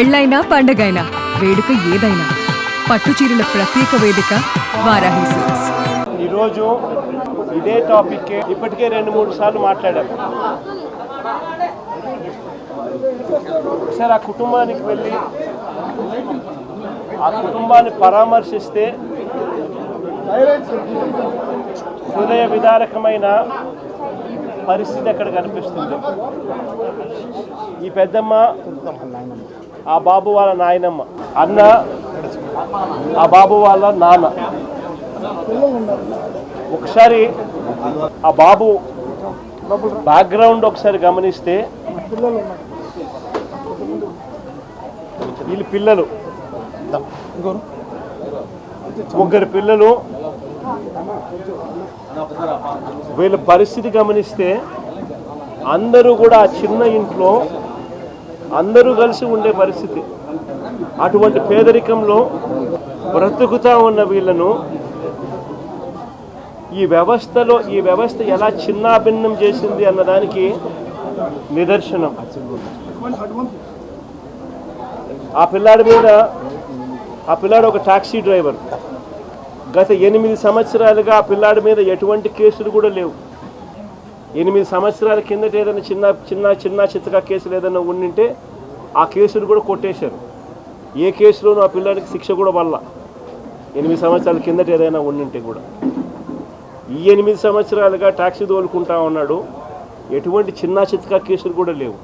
పెళ్ళైనా పండగైనా వేడుక ఏదైనా పట్టుచీరల ప్రత్యేక వేదిక వారాహి సిల్క్స్. ఈరోజు ఇదే టాపిక్ ఇప్పటికే 2-3 సార్లు మాట్లాడాం. ఒకసారి ఆ కుటుంబానికి వెళ్ళి ఆ కుటుంబాన్ని పరామర్శిస్తే హృదయ విదారకమైన పరిస్థితి అక్కడ కనిపిస్తుంది. ఈ పెద్దమ్మ, ఆ బాబు వాళ్ళ నాయనమ్మ, అన్న, ఆ బాబు వాళ్ళ నాన్న. ఒకసారి ఆ బాబు బ్యాక్గ్రౌండ్ ఒకసారి గమనిస్తే వీళ్ళు పిల్లలు, ముగ్గురు పిల్లలు. వీళ్ళ పరిస్థితి గమనిస్తే అందరూ కూడా ఆ చిన్న ఇంట్లో అందరూ కలిసి ఉండే పరిస్థితి. అటువంటి పేదరికంలో బ్రతుకుతా ఉన్న వీళ్ళను ఈ వ్యవస్థ ఎలా చిన్నాభిన్నం చేసింది అన్నదానికి నిదర్శనం. ఆ పిల్లాడు ఒక టాక్సీ డ్రైవర్. గత 8 సంవత్సరాలుగా ఆ పిల్లాడి మీద ఎటువంటి కేసులు కూడా లేవు. 8 సంవత్సరాల కిందట ఏదైనా చిన్న చిత్తగా కేసులు ఏదైనా ఉండింటే ఆ కేసులు కూడా కొట్టేశారు. ఏ కేసులోనూ ఆ పిల్లాడికి శిక్ష కూడా వల్ల 8 సంవత్సరాల కిందట ఏదైనా ఉండింటే కూడా. ఈ 8 సంవత్సరాలుగా టాక్సీ తోలుకుంటా ఉన్నాడు. ఎటువంటి చిత్తగా కేసులు కూడా లేవు.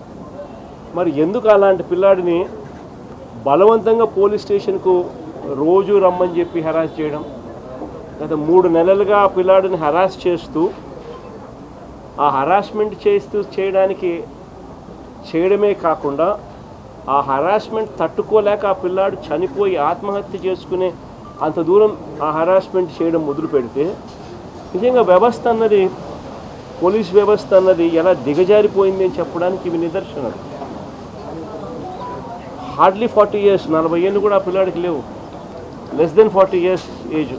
మరి ఎందుకు అలాంటి పిల్లాడిని బలవంతంగా పోలీస్ స్టేషన్కు రోజు రమ్మని చెప్పి హెరాస్ చేయడం? గత 3 నెలలుగా ఆ పిల్లాడిని హెరాస్ చేస్తూ, ఆ హెరాస్మెంట్ చేయడమే కాకుండా ఆ హెరాస్మెంట్ తట్టుకోలేక ఆ పిల్లాడు చనిపోయి ఆత్మహత్య చేసుకునే అంత దూరం ఆ హెరాస్మెంట్ చేయడం మొదలు పెడితే నిజంగా పోలీస్ వ్యవస్థ అన్నది ఎలా దిగజారిపోయింది అని చెప్పడానికి ఇవి నిదర్శనం. హార్డ్లీ 40 years, 40 ఏళ్ళు కూడా ఆ పిల్లాడికి లేవు. Less than 40 years age.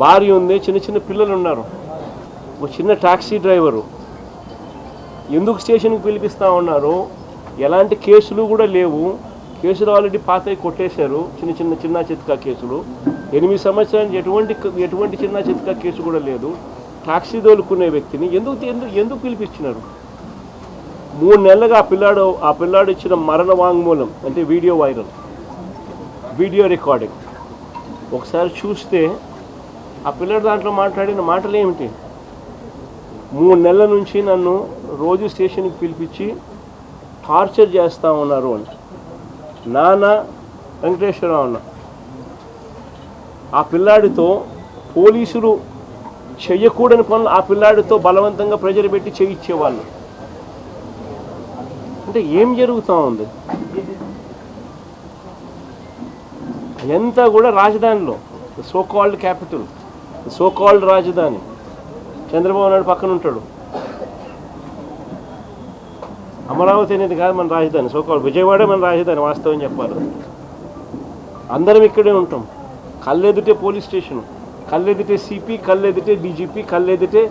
భార్య ఉంది, చిన్న పిల్లలు ఉన్నారు. ఒక చిన్న టాక్సీ డ్రైవరు. ఎందుకు స్టేషన్కి పిలిపిస్తూ ఉన్నారు? ఎలాంటి కేసులు కూడా లేవు. కేసులు ఆల్రెడీ పాతవి కొట్టేశారు. చిన్న చిత్తగా కేసులు. 8 సంవత్సరానికి ఎటువంటి చిన్న చిత్తగా కేసు కూడా లేదు. టాక్సీ తోలుకునే వ్యక్తిని ఎందుకు పిలిపించినారు? 3 నెలలుగా ఆ పిల్లాడు ఇచ్చిన మరణ వాంగ్మూలం అంటే వీడియో రికార్డింగ్ ఒకసారి చూస్తే ఆ పిల్లాడు దాంట్లో మాట్లాడిన మాటలు ఏమిటి? 3 నెలల నుంచి నన్ను రోజు స్టేషన్కి పిలిపించి టార్చర్ చేస్తూ ఉన్నారు అని. నాన్న వెంకటేశ్వరరావు అన్న ఆ పిల్లాడితో పోలీసులు చెయ్యకూడని పనులు ఆ పిల్లాడితో బలవంతంగా ప్రెజర్ పెట్టి చేయించేవాళ్ళు. అంటే ఏం జరుగుతూ ఉంది? ఎంత కూడా రాజధానిలో so called capital, so called రాజధాని చంద్రబాబు నాయుడు పక్కన ఉంటాడు. అమరావతి అనేది కాదు మన రాజధాని. సో కాల్డ్ విజయవాడే మన రాజధాని. వాస్తవం చెప్పాలి. అందరం ఇక్కడే ఉంటాం. కళ్ళెదుటే పోలీస్ స్టేషన్, కళ్ళెదుటే సిపి, కళ్ళెదుటే డీజీపీ, కళ్ళెదుటే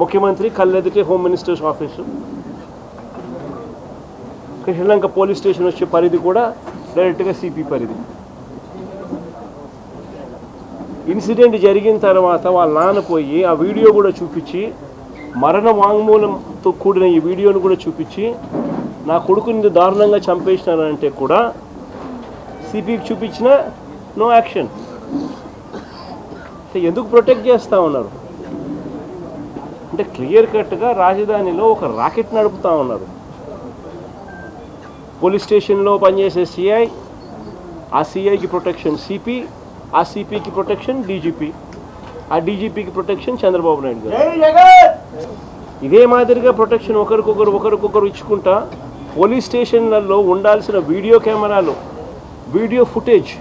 ముఖ్యమంత్రి, కళ్ళెదుటే home ministers office. Sri Lanka police station వచ్చే పరిధి కూడా డైరెక్ట్గా సిపి పరిధి. ఇన్సిడెంట్ జరిగిన తర్వాత వాళ్ళ నాన్న పోయి ఆ వీడియో కూడా చూపించి, మరణ వాంగ్మూలంతో కూడిన ఈ వీడియోను కూడా చూపించి, నా కొడుకుని దారుణంగా చంపేసినారంటే కూడా సిపికి చూపించిన నో యాక్షన్. ఎందుకు ప్రొటెక్ట్ చేస్తూ ఉన్నారు? అంటే క్లియర్ కట్గా రాజధానిలో ఒక రాకెట్ నడుపుతూ ఉన్నారు. పోలీస్ స్టేషన్లో పనిచేసే సిఐ, ఆ సిఐకి ప్రొటెక్షన్ సిపి, ఆ సిపికి ప్రొటెక్షన్ డీజీపీ, ఆ డీజీపీకి ప్రొటెక్షన్ చంద్రబాబు నాయుడు గారు. ఇదే మాదిరిగా ప్రొటెక్షన్ ఒకరికొకరు ఇచ్చుకుంటా పోలీస్ స్టేషన్లలో ఉండాల్సిన వీడియో కెమెరాలు, వీడియో ఫుటేజ్,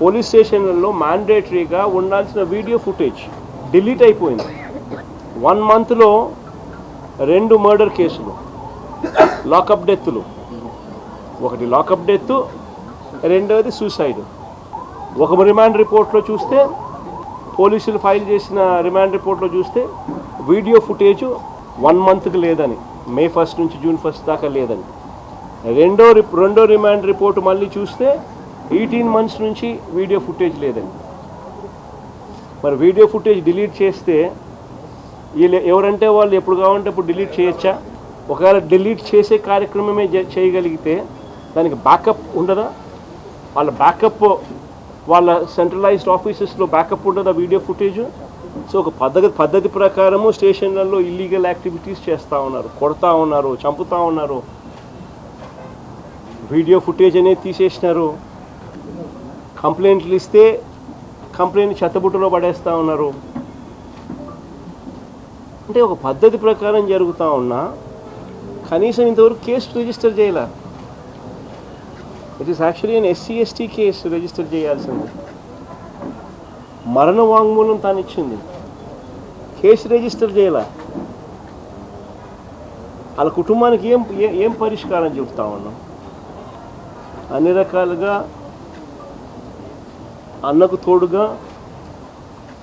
పోలీస్ స్టేషన్లలో మ్యాండేటరీగా ఉండాల్సిన వీడియో ఫుటేజ్ డిలీట్ అయిపోయింది. 1 monthలో 2 మర్డర్ కేసులు, లాకప్ డెత్తులు. ఒకటి లాకప్ డెత్, రెండవది సూసైడ్. ఒక రిమాండ్ రిపోర్ట్లో చూస్తే, పోలీసులు ఫైల్ చేసిన రిమాండ్ రిపోర్ట్లో చూస్తే వీడియో ఫుటేజ్ 1 monthకి లేదని, May 1 నుంచి June 1 దాకా లేదని. రెండో రిమాండ్ రిపోర్ట్ మళ్ళీ చూస్తే 18 months నుంచి వీడియో ఫుటేజ్ లేదండి. మరి వీడియో ఫుటేజ్ డిలీట్ చేస్తే వీళ్ళు ఎవరంటే వాళ్ళు ఎప్పుడు కావాలంటే అప్పుడు డిలీట్ చేయొచ్చా? ఒకవేళ డిలీట్ చేసే కార్యక్రమమే చేయగలిగితే దానికి బ్యాకప్ ఉండదా? వాళ్ళ సెంట్రలైజ్డ్ ఆఫీసెస్లో బ్యాకప్ ఉండదా వీడియో ఫుటేజ్? సో ఒక పద్ధతి ప్రకారము స్టేషన్లలో ఇల్లీగల్ యాక్టివిటీస్ చేస్తూ ఉన్నారు, కొడతా ఉన్నారు, చంపుతూ ఉన్నారు, వీడియో ఫుటేజ్ అనేది తీసేసినారు, కంప్లైంట్లు ఇస్తే కంప్లైంట్ చెత్తబుట్టలో పడేస్తూ ఉన్నారు. అంటే ఒక పద్ధతి ప్రకారం జరుగుతూ ఉన్నా కనీసం ఇంతవరకు కేసు రిజిస్టర్ చేయాల. It is actually an SC/ST case register చేయాల్సింది. మరణ వాంగ్మూలం తాను ఇచ్చింది, కేసు రిజిస్టర్ చేయాల. వాళ్ళ కుటుంబానికి ఏం పరిష్కారం చెబుతా ఉన్నాం? అన్ని రకాలుగా అన్నకు తోడుగా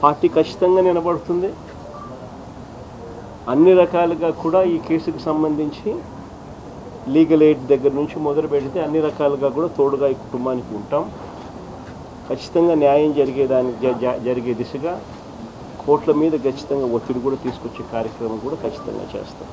పార్టీ ఖచ్చితంగా నిలబడుతుంది. అన్ని రకాలుగా కూడా ఈ కేసుకు సంబంధించి లీగల్ ఎయిడ్ దగ్గర నుంచి మొదలు పెడితే అన్ని రకాలుగా కూడా తోడుగా ఈ కుటుంబానికి ఉంటాం. ఖచ్చితంగా న్యాయం జరిగే దిశగా కోర్టుల మీద ఖచ్చితంగా ఒత్తిడి కూడా తీసుకొచ్చే కార్యక్రమం కూడా ఖచ్చితంగా చేస్తాం.